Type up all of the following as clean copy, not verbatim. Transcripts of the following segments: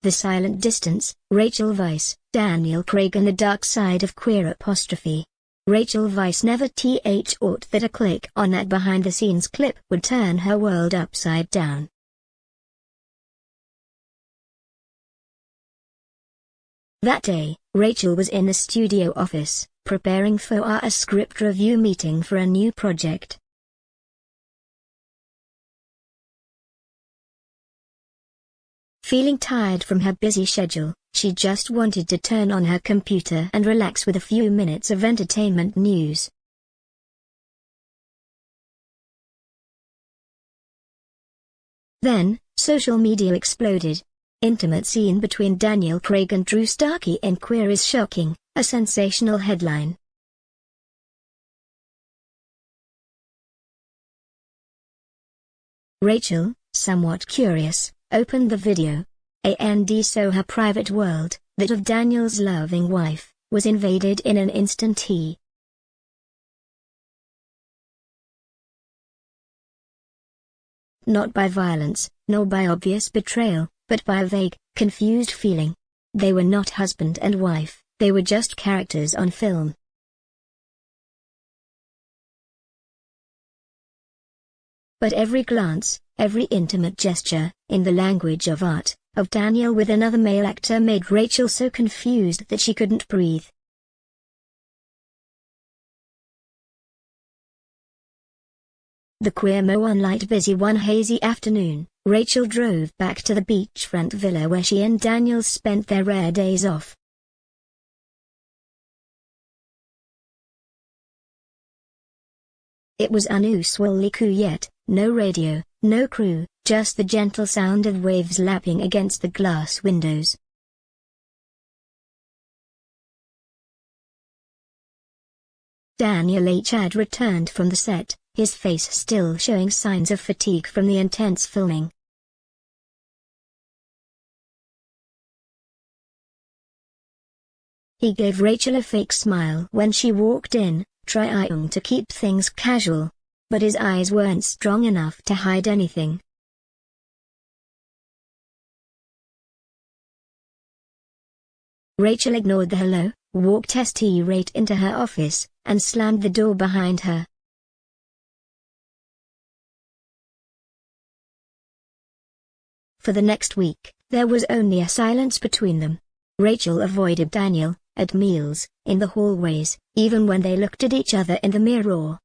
The Silent Distance, Rachel Weisz, Daniel Craig and the Dark Side of Queer Apostrophe. Rachel Weisz never thought that a click on that behind-the-scenes clip would turn her world upside down. That day, Rachel was in the studio office, preparing for a script review meeting for a new project. Feeling tired from her busy schedule, she just wanted to turn on her computer and relax with a few minutes of entertainment news. Then, social media exploded. Intimate scene between Daniel Craig and Drew Starkey in Queer is shocking, a sensational headline. Rachel, somewhat curious, opened the video. And so her private world, that of Daniel's loving wife, was invaded in an instant. Not by violence, nor by obvious betrayal, but by a vague, confused feeling. They were not husband and wife, they were just characters on film. But every glance, every intimate gesture, in the language of art, of Daniel with another male actor made Rachel so confused that she couldn't breathe. The queer moonlight busy one hazy afternoon, Rachel drove back to the beachfront villa where she and Daniel spent their rare days off. It was unusually quiet, no radio, no crew, just the gentle sound of waves lapping against the glass windows. Daniel had returned from the set, his face still showing signs of fatigue from the intense filming. He gave Rachel a fake smile when she walked in, trying to keep things casual. But his eyes weren't strong enough to hide anything. Rachel ignored the hello, walked straight into her office, and slammed the door behind her. For the next week, there was only a silence between them. Rachel avoided Daniel, at meals, in the hallways, even when they looked at each other in the mirror.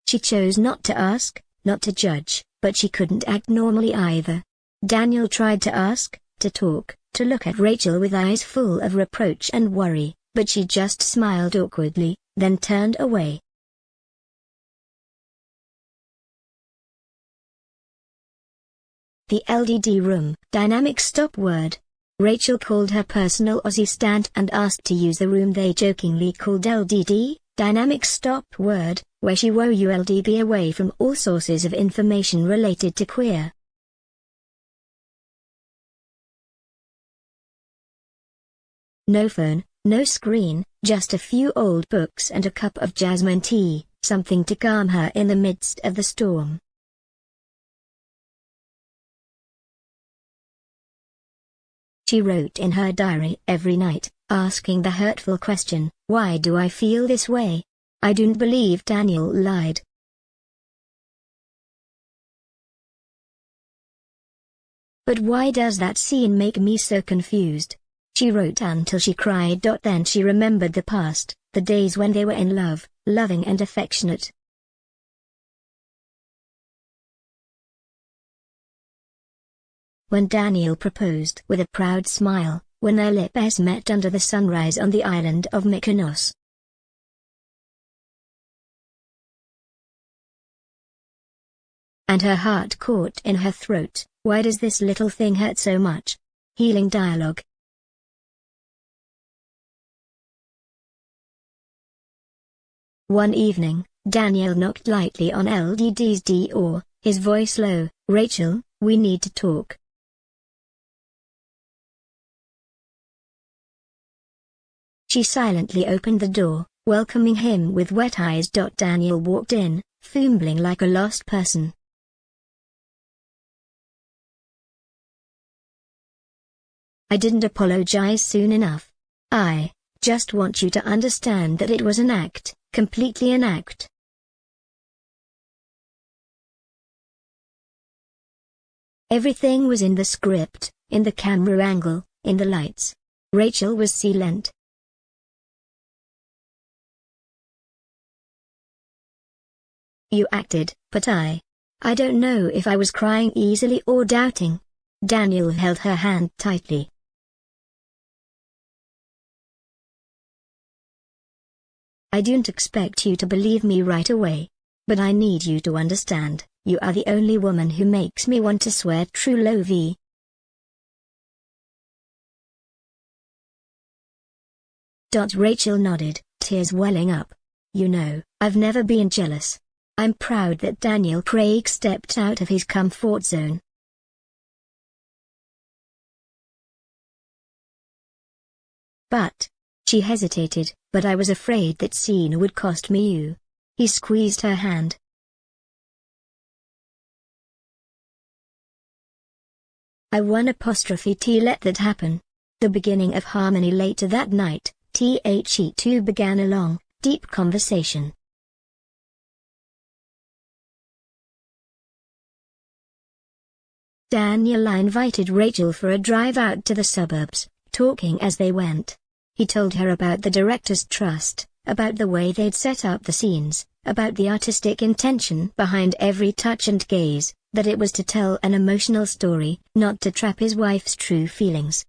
She chose not to ask, not to judge, but she couldn't act normally either. Daniel tried to ask, to talk, to look at Rachel with eyes full of reproach and worry, but she just smiled awkwardly, then turned away. The LDD room, dynamic stop word. Rachel called her personal assistant and asked to use the room they jokingly called LDD, dynamic stop word, where she would be away from all sources of information related to queer. No phone, no screen, just a few old books and a cup of jasmine tea, something to calm her in the midst of the storm. She wrote in her diary every night, asking the hurtful question, "Why do I feel this way? I don't believe Daniel lied." But why does that scene make me so confused? She wrote until she cried. Then she remembered the past, the days when they were in love, loving and affectionate. When Daniel proposed with a proud smile, when their lips met under the sunrise on the island of Mykonos. And her heart caught in her throat. Why does this little thing hurt so much? Healing dialogue. One evening, Daniel knocked lightly on LDD's door, his voice low. "Rachel, we need to talk." She silently opened the door, welcoming him with wet eyes. Daniel walked in, fumbling like a lost person. I didn't apologize soon enough. I just want you to understand that it was an act, completely an act. Everything was in the script, in the camera angle, in the lights. Rachel was silent. You acted, but I don't know if I was crying easily or doubting. Daniel held her hand tightly. I don't expect you to believe me right away. But I need you to understand, you are the only woman who makes me want to swear true love. Rachel nodded, tears welling up. You know, I've never been jealous. I'm proud that Daniel Craig stepped out of his comfort zone. But, she hesitated, but I was afraid that scene would cost me you. He squeezed her hand. I won ''T let that happen. The beginning of harmony. Later that night, The2 began a long, deep conversation. Daniel invited Rachel for a drive out to the suburbs, talking as they went. He told her about the director's trust, about the way they'd set up the scenes, about the artistic intention behind every touch and gaze, that it was to tell an emotional story, not to trap his wife's true feelings.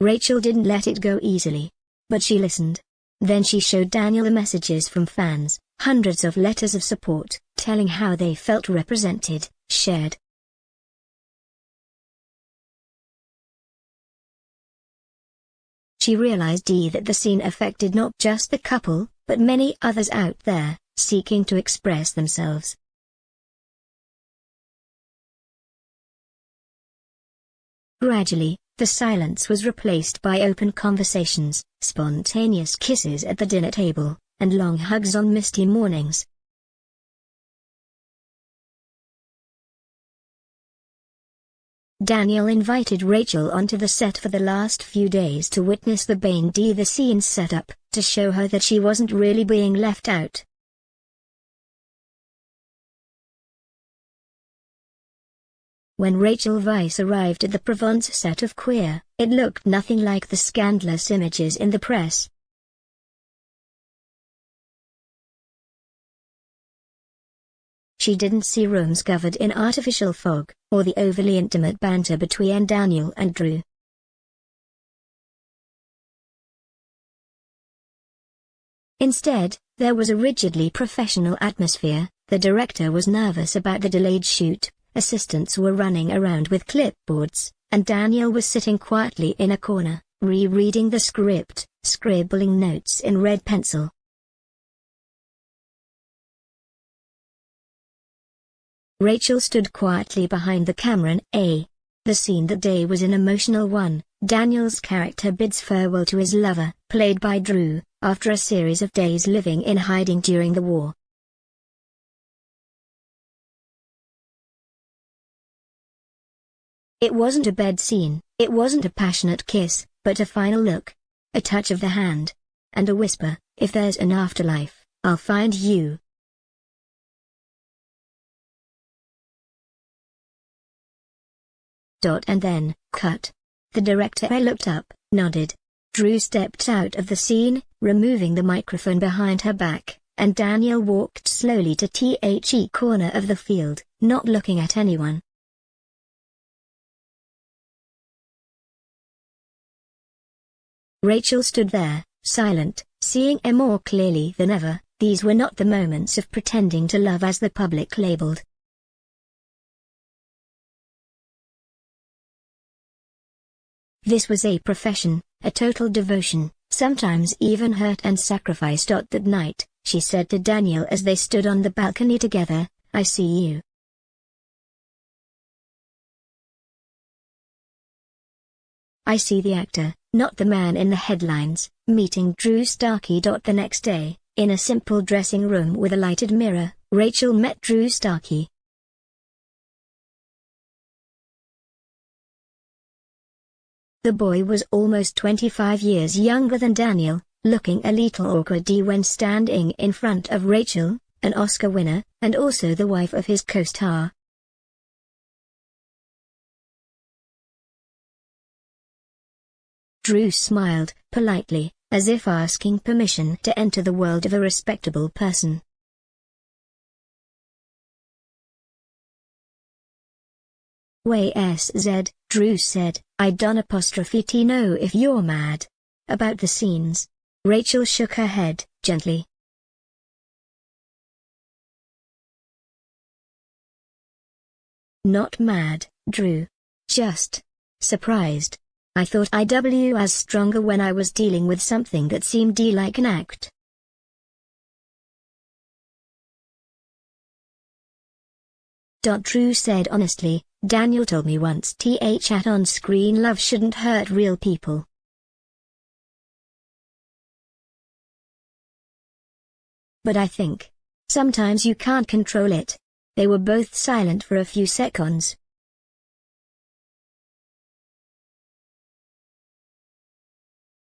Rachel didn't let it go easily. But she listened. Then she showed Daniel the messages from fans, hundreds of letters of support, telling how they felt represented, shared. She realized that the scene affected not just the couple, but many others out there, seeking to express themselves. Gradually, the silence was replaced by open conversations, spontaneous kisses at the dinner table, and long hugs on misty mornings. Daniel invited Rachel onto the set for the last few days to witness the behind the scenes setup, to show her that she wasn't really being left out. When Rachel Weisz arrived at the Provence set of Queer, it looked nothing like the scandalous images in the press. She didn't see rooms covered in artificial fog, or the overly intimate banter between Daniel and Drew. Instead, there was a rigidly professional atmosphere. The director was nervous about the delayed shoot, assistants were running around with clipboards, and Daniel was sitting quietly in a corner, rereading the script, scribbling notes in red pencil. Rachel stood quietly behind the camera. The scene that day was an emotional one. Daniel's character bids farewell to his lover, played by Drew, after a series of days living in hiding during the war. It wasn't a bed scene, it wasn't a passionate kiss, but a final look. A touch of the hand. And a whisper, "If there's an afterlife, I'll find you." And then, cut. The director looked up, nodded. Drew stepped out of the scene, removing the microphone behind her back, and Daniel walked slowly to the corner of the field, not looking at anyone. Rachel stood there, silent, seeing him more clearly than ever. These were not the moments of pretending to love as the public labeled. This was a profession, a total devotion, sometimes even hurt and sacrifice. That night, she said to Daniel as they stood on the balcony together, "I see you." I see the actor, not the man in the headlines. Meeting Drew Starkey. The next day, in a simple dressing room with a lighted mirror, Rachel met Drew Starkey. The boy was almost 25 years younger than Daniel, looking a little awkward when standing in front of Rachel, an Oscar winner, and also the wife of his co-star. Drew smiled, politely, as if asking permission to enter the world of a respectable person. Weisz, Drew said, I don't know if you're mad about the scenes. Rachel shook her head, gently. Not mad, Drew. Just surprised. I thought I was stronger when I was dealing with something that seemed like an act. Drew said honestly, Daniel told me once that on-screen love shouldn't hurt real people. But I think sometimes you can't control it. They were both silent for a few seconds.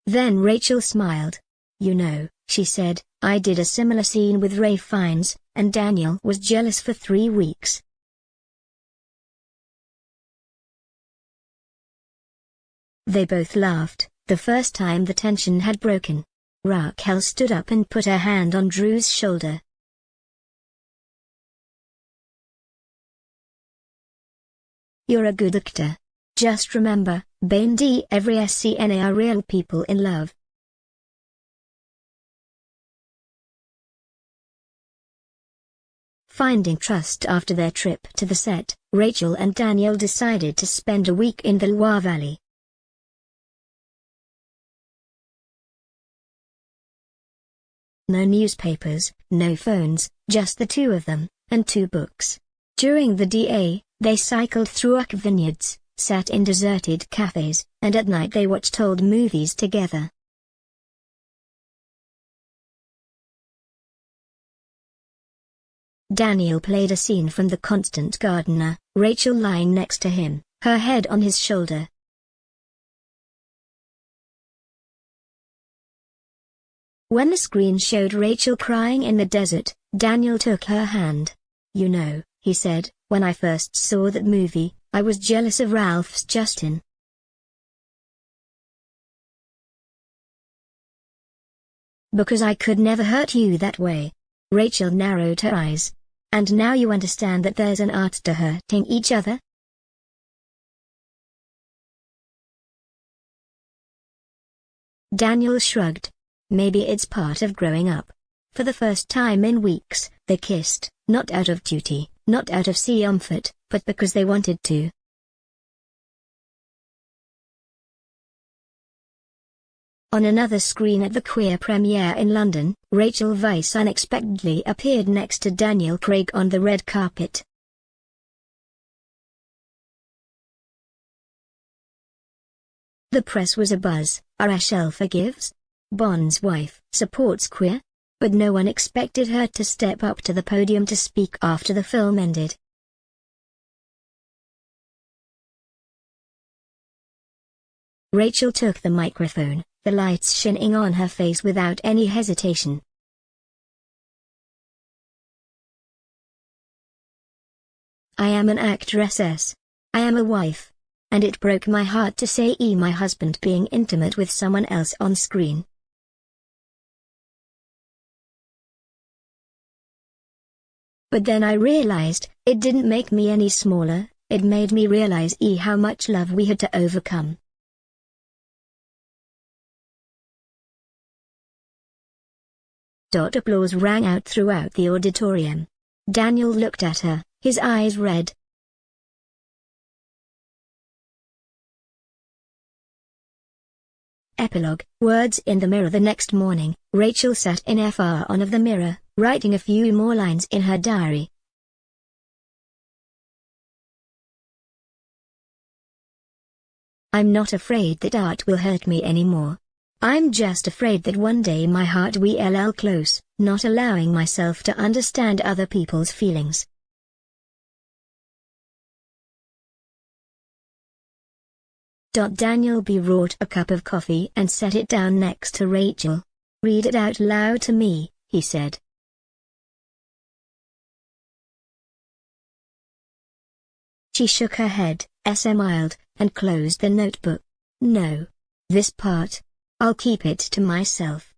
Then Rachel smiled. You know, she said, I did a similar scene with Ralph Fiennes, and Daniel was jealous for 3 weeks. They both laughed, the first time the tension had broken. Raquel stood up and put her hand on Drew's shoulder. You're a good actor. Just remember, every scene are real people in love. Finding trust after their trip to the set, Rachel and Daniel decided to spend a week in the Loire Valley. No newspapers, no phones, just the two of them, and 2 books. During the day, they cycled through vineyards, sat in deserted cafes, and at night they watched old movies together. Daniel played a scene from The Constant Gardener, Rachel lying next to him, her head on his shoulder. When the screen showed Rachel crying in the desert, Daniel took her hand. You know, he said, when I first saw that movie, I was jealous of Ralph's Justin. Because I could never hurt you that way. Rachel narrowed her eyes. And now you understand that there's an art to hurting each other? Daniel shrugged. Maybe it's part of growing up. For the first time in weeks, they kissed, not out of duty, not out of comfort, but because they wanted to. On another screen at the queer premiere in London, Rachel Weisz unexpectedly appeared next to Daniel Craig on the red carpet. The press was abuzz. Rachel forgives? Bond's wife supports queer? But no one expected her to step up to the podium to speak after the film ended. Rachel took the microphone, the lights shining on her face without any hesitation. I am an actress. I am a wife. And it broke my heart to see my husband being intimate with someone else on screen. But then I realized, it didn't make me any smaller, it made me realize how much love we had to overcome. Applause rang out throughout the auditorium. Daniel looked at her, his eyes red. Epilogue. Words in the mirror. The next morning, Rachel sat in front of the mirror, writing a few more lines in her diary. I'm not afraid that art will hurt me anymore. I'm just afraid that one day my heart will close, not allowing myself to understand other people's feelings. Daniel B. brought a cup of coffee and set it down next to Rachel. "Read it out loud to me," he said. She shook her head, smiled, and closed the notebook. "No. This part. I'll keep it to myself."